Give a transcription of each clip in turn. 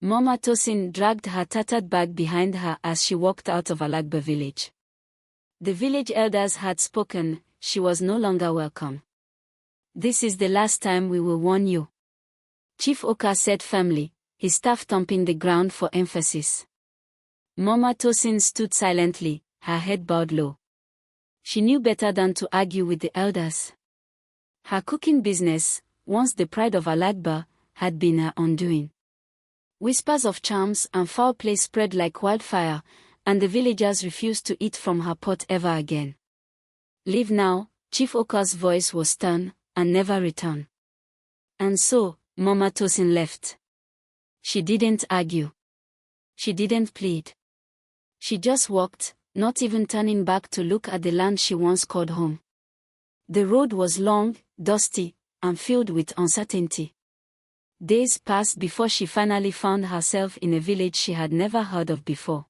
Mama Tosin dragged her tattered bag behind her as she walked out of Alagba village. The village elders had spoken, she was no longer welcome. "This is the last time we will warn you," Chief Oka said firmly, his staff thumping the ground for emphasis. Mama Tosin stood silently, her head bowed low. She knew better than to argue with the elders. Her cooking business, once the pride of Alagba, had been her undoing. Whispers of charms and foul play spread like wildfire, and the villagers refused to eat from her pot ever again. "Leave now," Chief Oka's voice was stern, "and never return." And so, Mama Tosin left. She didn't argue. She didn't plead. She just walked, not even turning back to look at the land she once called home. The road was long, dusty, and filled with uncertainty. Days passed before she finally found herself in a village she had never heard of before.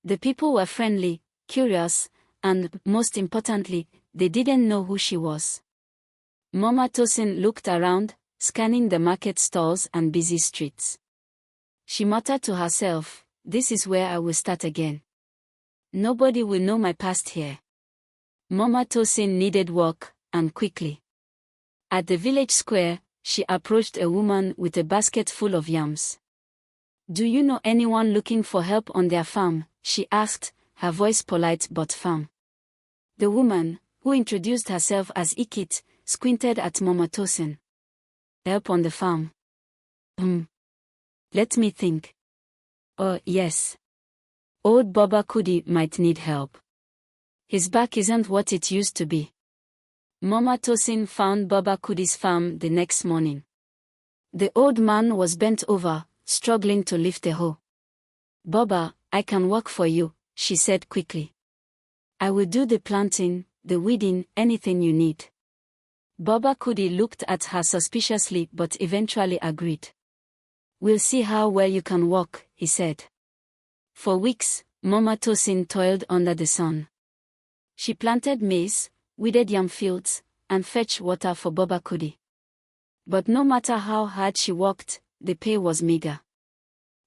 The people were friendly, curious, and, most importantly, they didn't know who she was. Mama Tosin looked around, scanning the market stalls and busy streets. She muttered to herself, "This is where I will start again. Nobody will know my past here." Mama Tosin needed work, and quickly. At the village square, she approached a woman with a basket full of yams. "Do you know anyone looking for help on their farm?" she asked, her voice polite but firm. The woman, who introduced herself as Ikit, squinted at Mama Tosin. "Help on the farm? Let me think. Oh, yes. Old Baba Kudi might need help. His back isn't what it used to be." Mama Tosin found Baba Kudi's farm the next morning. The old man was bent over, struggling to lift a hoe. "Baba, I can work for you," she said quickly. "I will do the planting, the weeding, anything you need." Baba Kudi looked at her suspiciously but eventually agreed. "We'll see how well you can walk," he said. For weeks, Mama Tosin toiled under the sun. She planted maize, weeded yam fields, and fetched water for Baba Kudi. But no matter how hard she worked, the pay was meager.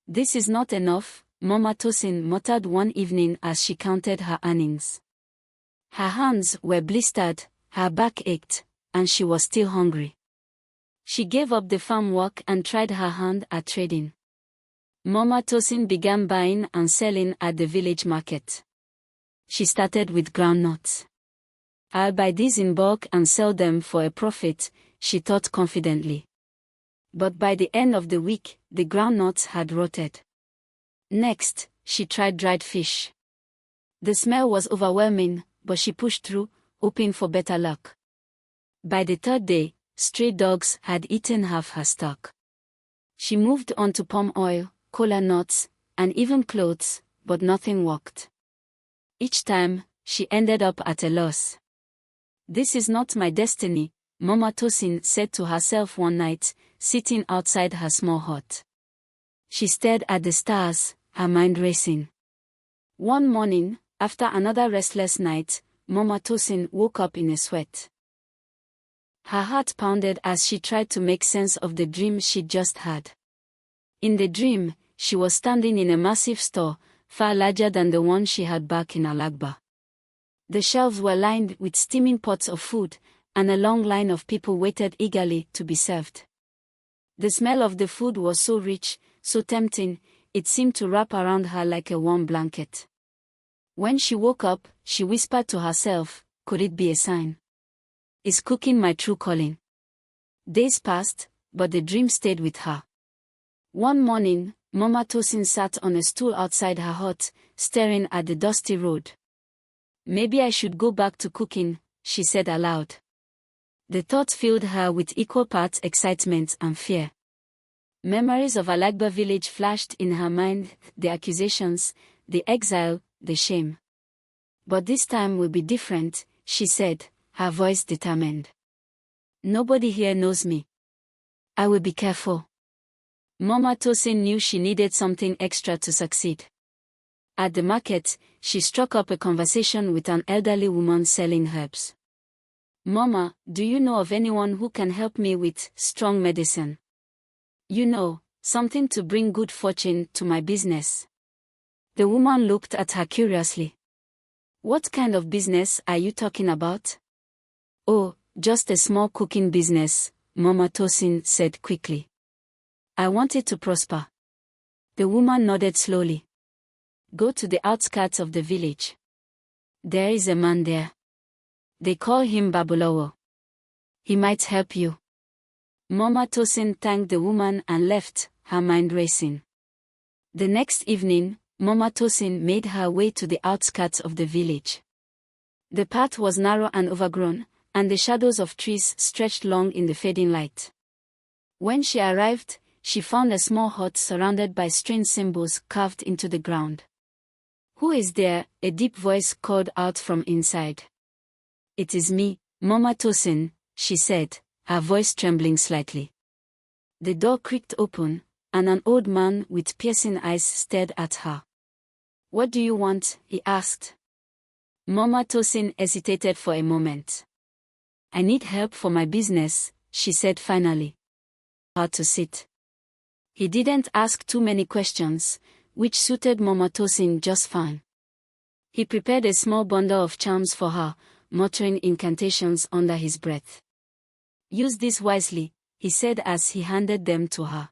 "This is not enough," Mama Tosin muttered one evening as she counted her earnings. Her hands were blistered, her back ached, and she was still hungry. She gave up the farm work and tried her hand at trading. Mama Tosin began buying and selling at the village market. She started with groundnuts. "I'll buy these in bulk and sell them for a profit," she thought confidently. But by the end of the week, the groundnuts had rotted. Next, she tried dried fish. The smell was overwhelming, but she pushed through, hoping for better luck. By the third day, stray dogs had eaten half her stock. She moved on to palm oil, kola nuts, and even clothes, but nothing worked. Each time, she ended up at a loss. "This is not my destiny," Mama Tosin said to herself one night, sitting outside her small hut. She stared at the stars, her mind racing. One morning, after another restless night, Mama Tosin woke up in a sweat. Her heart pounded as she tried to make sense of the dream she'd just had. In the dream, she was standing in a massive store, far larger than the one she had back in Alagba. The shelves were lined with steaming pots of food, and a long line of people waited eagerly to be served. The smell of the food was so rich, so tempting, it seemed to wrap around her like a warm blanket. When she woke up, she whispered to herself, "Could it be a sign? Is cooking my true calling?" Days passed, but the dream stayed with her. One morning, Mama Tosin sat on a stool outside her hut, staring at the dusty road. "Maybe I should go back to cooking," she said aloud. The thought filled her with equal parts excitement and fear. Memories of Alagba village flashed in her mind, the accusations, the exile, the shame. "But this time will be different," she said, her voice determined. "Nobody here knows me. I will be careful." Mama Tosin knew she needed something extra to succeed. At the market, she struck up a conversation with an elderly woman selling herbs. "Mama, do you know of anyone who can help me with strong medicine? You know, Something to bring good fortune to my business. The woman looked at her curiously. What kind of business are you talking about? Oh, just a small cooking business, Mama Tosin said quickly. I want it to prosper. The woman nodded slowly. Go to the outskirts of the village. There is a man there. They call him Babalawo. He might help you. Mama Tosin thanked the woman and left, her mind racing. The next evening, Mama Tosin made her way to the outskirts of the village. The path was narrow and overgrown, and the shadows of trees stretched long in the fading light. When she arrived, she found a small hut surrounded by strange symbols carved into the ground. Who is there? A deep voice called out from inside. It is me, Mama Tosin, she said, her voice trembling slightly. The door creaked open, and an old man with piercing eyes stared at her. What do you want? He asked. Mama Tosin hesitated for a moment. I need help for my business, she said finally. How to sit. He didn't ask too many questions, which suited Mama Tosin just fine. He prepared a small bundle of charms for her, muttering incantations under his breath. Use this wisely, he said as he handed them to her.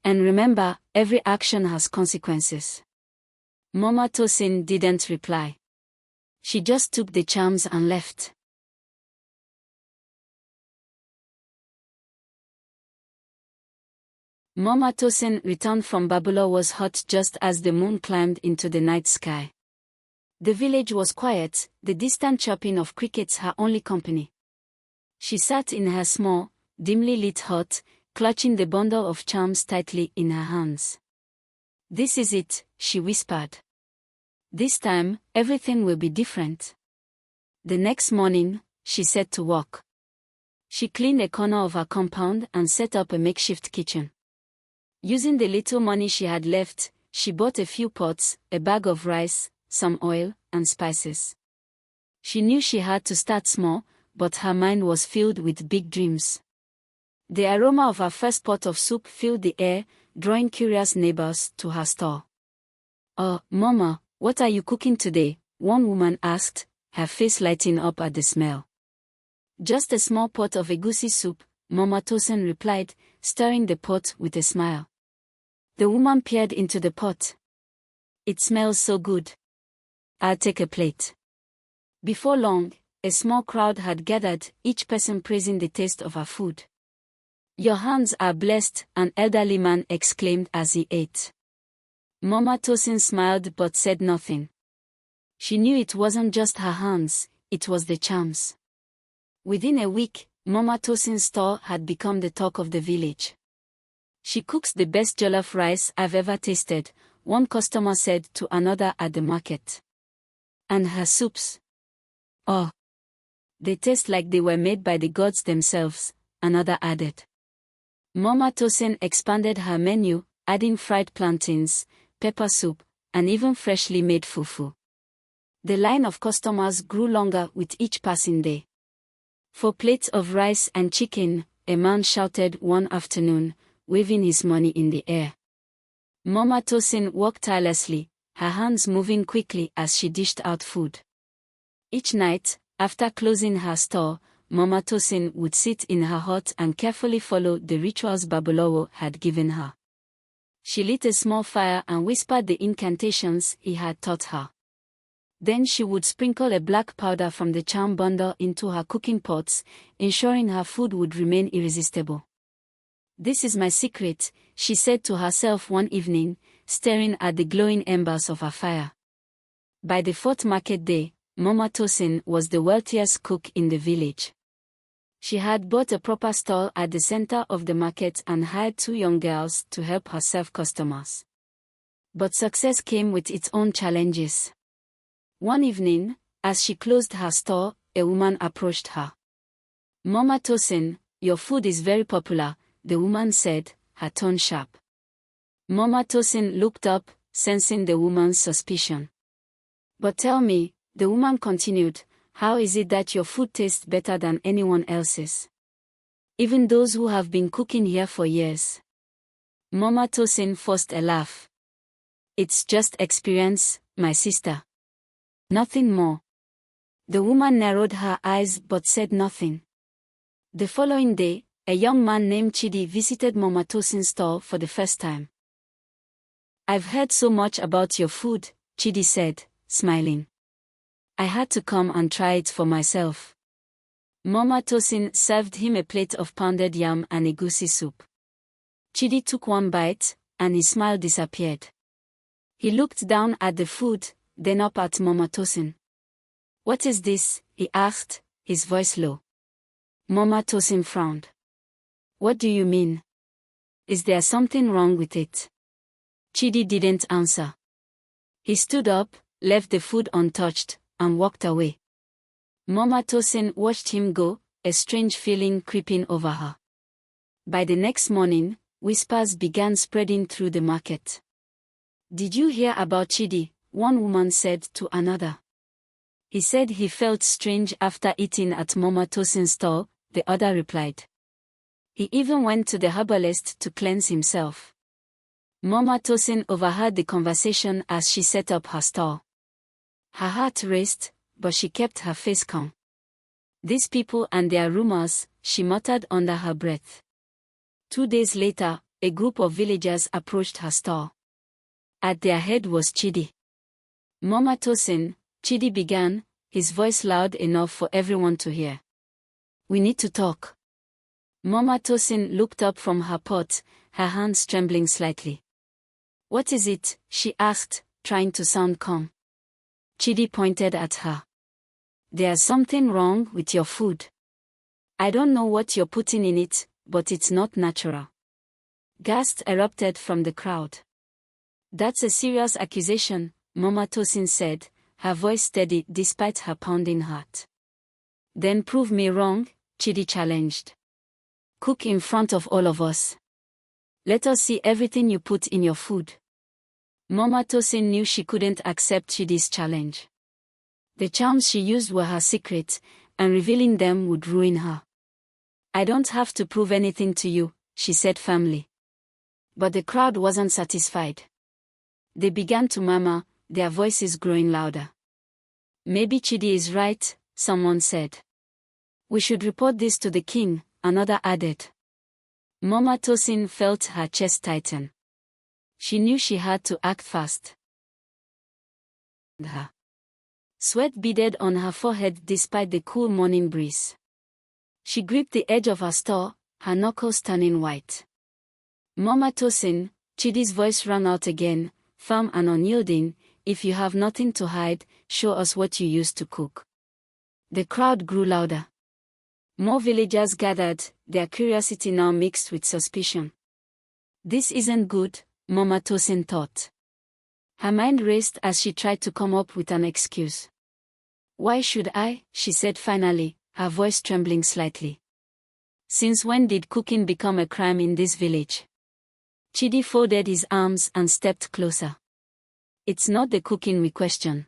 And remember, every action has consequences. Mama Tosin didn't reply. She just took the charms and left. Mama Tosin returned from Babalawo's hut just as the moon climbed into the night sky. The village was quiet, the distant chirping of crickets her only company. She sat in her small, dimly lit hut, clutching the bundle of charms tightly in her hands. This is it, she whispered. This time, everything will be different. The next morning, she set to work. She cleaned a corner of her compound and set up a makeshift kitchen. Using the little money she had left, she bought a few pots, a bag of rice, some oil, and spices. She knew she had to start small, but her mind was filled with big dreams. The aroma of her first pot of soup filled the air, drawing curious neighbors to her store. Oh, Mama, what are you cooking today? One woman asked, her face lighting up at the smell. Just a small pot of egusi soup, Mama Tosin replied, stirring the pot with a smile. The woman peered into the pot. It smells so good. I'll take a plate. Before long, a small crowd had gathered, each person praising the taste of her food. Your hands are blessed, an elderly man exclaimed as he ate. Mama Tosin smiled but said nothing. She knew it wasn't just her hands, it was the charms. Within a week, Mama Tosin's store had become the talk of the village. She cooks the best jollof rice I've ever tasted, one customer said to another at the market. And her soups. Oh, they taste like they were made by the gods themselves, another added. Mama Tosin expanded her menu, adding fried plantains, pepper soup, and even freshly made fufu. The line of customers grew longer with each passing day. For plates of rice and chicken, a man shouted one afternoon, waving his money in the air. Mama Tosin worked tirelessly, her hands moving quickly as she dished out food. Each night, after closing her store, Mama Tosin would sit in her hut and carefully follow the rituals Babalawo had given her. She lit a small fire and whispered the incantations he had taught her. Then she would sprinkle a black powder from the charm bundle into her cooking pots, ensuring her food would remain irresistible. This is my secret, she said to herself one evening, staring at the glowing embers of her fire. By the fourth market day, Mama Tosin was the wealthiest cook in the village. She had bought a proper stall at the center of the market and hired 2 young girls to help her serve customers. But success came with its own challenges. One evening, as she closed her store, a woman approached her. Mama Tosin, your food is very popular, the woman said, her tone sharp. Mama Tosin looked up, sensing the woman's suspicion. But tell me, the woman continued, how is it that your food tastes better than anyone else's? Even those who have been cooking here for years. Mama Tosin forced a laugh. It's just experience, my sister. Nothing more. The woman narrowed her eyes but said nothing. The following day, a young man named Chidi visited Mama Tosin's store for the first time. I've heard so much about your food, Chidi said, smiling. I had to come and try it for myself. Mama Tosin served him a plate of pounded yam and egusi soup. Chidi took one bite, and his smile disappeared. He looked down at the food, then up at Mama Tosin. What is this? He asked, his voice low. Mama Tosin frowned. What do you mean? Is there something wrong with it? Chidi didn't answer. He stood up, left the food untouched, and walked away. Mama Tosin watched him go, a strange feeling creeping over her. By the next morning, whispers began spreading through the market. Did you hear about Chidi? One woman said to another. He said he felt strange after eating at Mama Tosin's store, the other replied. He even went to the herbalist to cleanse himself. Mama Tosin overheard the conversation as she set up her stall. Her heart raced, but she kept her face calm. These people and their rumors, she muttered under her breath. 2 days later, a group of villagers approached her stall. At their head was Chidi. Mama Tosin, Chidi began, his voice loud enough for everyone to hear. We need to talk. Mama Tosin looked up from her pot, her hands trembling slightly. What is it? She asked, trying to sound calm. Chidi pointed at her. There's something wrong with your food. I don't know what you're putting in it, but it's not natural. Gasps erupted from the crowd. That's a serious accusation, Mama Tosin said, her voice steady despite her pounding heart. Then prove me wrong, Chidi challenged. Cook in front of all of us. Let us see everything you put in your food. Mama Tosin knew she couldn't accept Chidi's challenge. The charms she used were her secret, and revealing them would ruin her. I don't have to prove anything to you, she said firmly. But the crowd wasn't satisfied. They began to murmur, their voices growing louder. Maybe Chidi is right, someone said. We should report this to the king, another added. Mama Tosin felt her chest tighten. She knew she had to act fast. Her sweat beaded on her forehead despite the cool morning breeze. She gripped the edge of her store, her knuckles turning white. Mama Tosin, Chidi's voice rang out again, firm and unyielding, if you have nothing to hide, show us what you used to cook. The crowd grew louder. More villagers gathered, their curiosity now mixed with suspicion. This isn't good, Mama Tosin thought. Her mind raced as she tried to come up with an excuse. Why should I? She said finally, her voice trembling slightly. Since when did cooking become a crime in this village? Chidi folded his arms and stepped closer. It's not the cooking we question.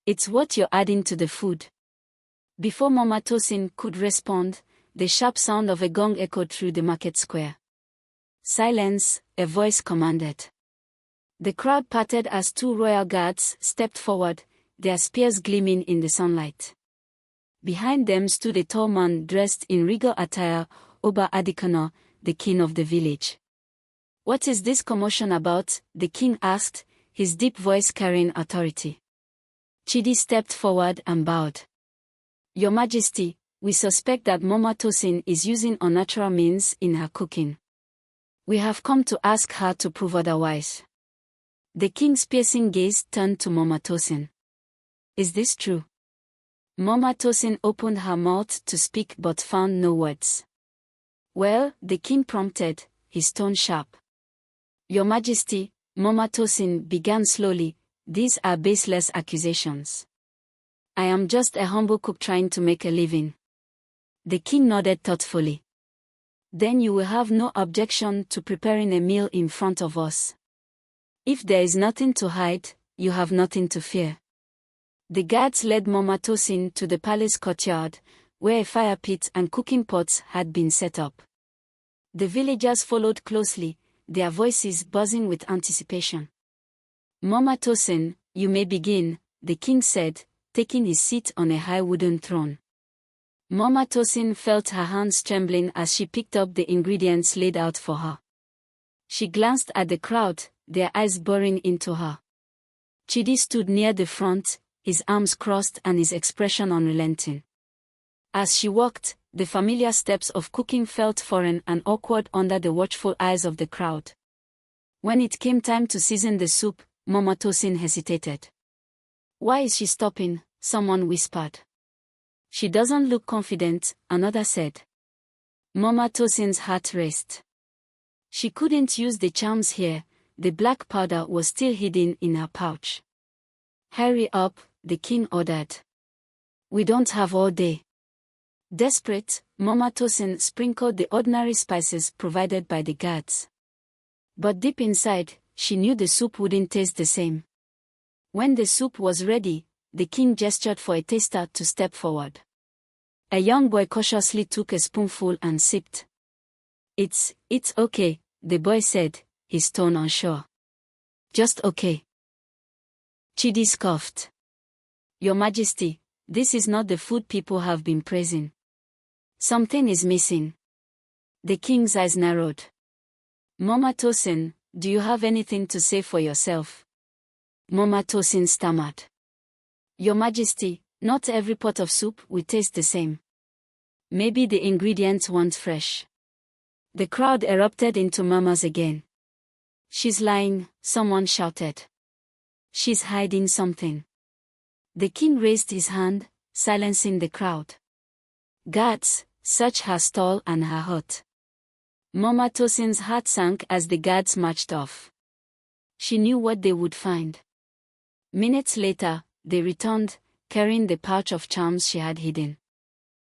It's what you're adding to the food. Before Mama Tosin could respond, the sharp sound of a gong echoed through the market square. Silence, a voice commanded. The crowd parted as 2 royal guards stepped forward, their spears gleaming in the sunlight. Behind them stood a tall man dressed in regal attire, Oba Adikana, the king of the village. What is this commotion about? The king asked, his deep voice carrying authority. Chidi stepped forward and bowed. Your Majesty, we suspect that Mama Tosin is using unnatural means in her cooking. We have come to ask her to prove otherwise. The king's piercing gaze turned to Mama Tosin. Is this true? Mama Tosin opened her mouth to speak but found no words. Well, the king prompted, his tone sharp. Your Majesty, Mama Tosin began slowly, these are baseless accusations. I am just a humble cook trying to make a living. The king nodded thoughtfully. Then you will have no objection to preparing a meal in front of us. If there is nothing to hide, you have nothing to fear. The guards led Mama Tosin to the palace courtyard, where a fire pit and cooking pots had been set up. The villagers followed closely, their voices buzzing with anticipation. "Mama Tosin, you may begin," the king said, taking his seat on a high wooden throne. Mama Tosin felt her hands trembling as she picked up the ingredients laid out for her. She glanced at the crowd, their eyes boring into her. Chidi stood near the front, his arms crossed and his expression unrelenting. As she walked, the familiar steps of cooking felt foreign and awkward under the watchful eyes of the crowd. When it came time to season the soup, Mama Tosin hesitated. "Why is she stopping?" someone whispered. "She doesn't look confident," another said. Mama Tosin's heart raced. She couldn't use the charms here, the black powder was still hidden in her pouch. "Hurry up," the king ordered. "We don't have all day." Desperate, Mama Tosin sprinkled the ordinary spices provided by the guards. But deep inside, she knew the soup wouldn't taste the same. When the soup was ready, the king gestured for a taster to step forward. A young boy cautiously took a spoonful and sipped. It's okay," the boy said, his tone unsure. "Just okay." Chidi scoffed. "Your Majesty, this is not the food people have been praising. Something is missing." The king's eyes narrowed. "Mama Tosin, do you have anything to say for yourself?" Mama Tosin stammered. "Your Majesty, not every pot of soup will taste the same. Maybe the ingredients weren't fresh." The crowd erupted into murmurs again. "She's lying," someone shouted. "She's hiding something." The king raised his hand, silencing the crowd. "Guards, search her stall and her hut." Mama Tosin's heart sank as the guards marched off. She knew what they would find. Minutes later, they returned, carrying the pouch of charms she had hidden.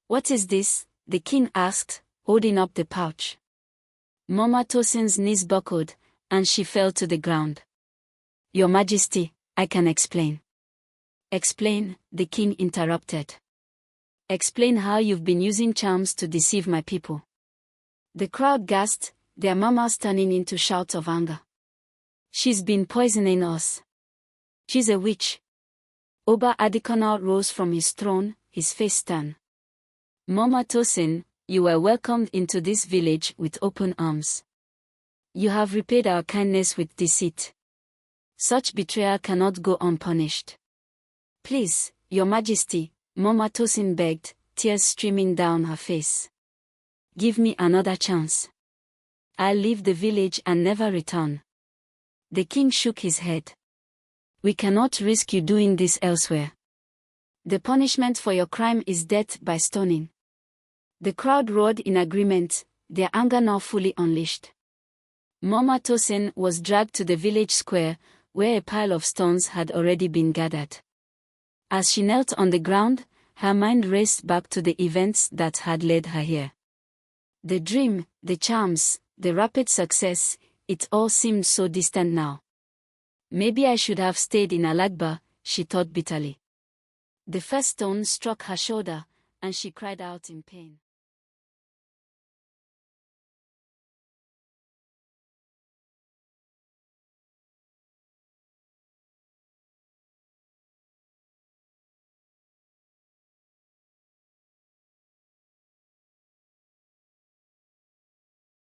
"What is this?" the king asked, holding up the pouch. Mama Tosin's knees buckled, and she fell to the ground. "Your Majesty, I can explain." "Explain," the king interrupted. "Explain how you've been using charms to deceive my people." The crowd gasped, their mamas turning into shouts of anger. "She's been poisoning us. She's a witch." Oba Adikana rose from his throne, his face stern. "Mama Tosin, you were welcomed into this village with open arms. You have repaid our kindness with deceit. Such betrayal cannot go unpunished. Please, Your Majesty," Mama Tosin begged, tears streaming down her face. "Give me another chance. I'll leave the village and never return." The king shook his head. "We cannot risk you doing this elsewhere. The punishment for your crime is death by stoning." The crowd roared in agreement, their anger now fully unleashed. Mama Tosin was dragged to the village square, where a pile of stones had already been gathered. As she knelt on the ground, her mind raced back to the events that had led her here. The dream, the charms, the rapid success, it all seemed so distant now. Maybe I should have stayed in Alagba, she thought bitterly. The first stone struck her shoulder, and she cried out in pain.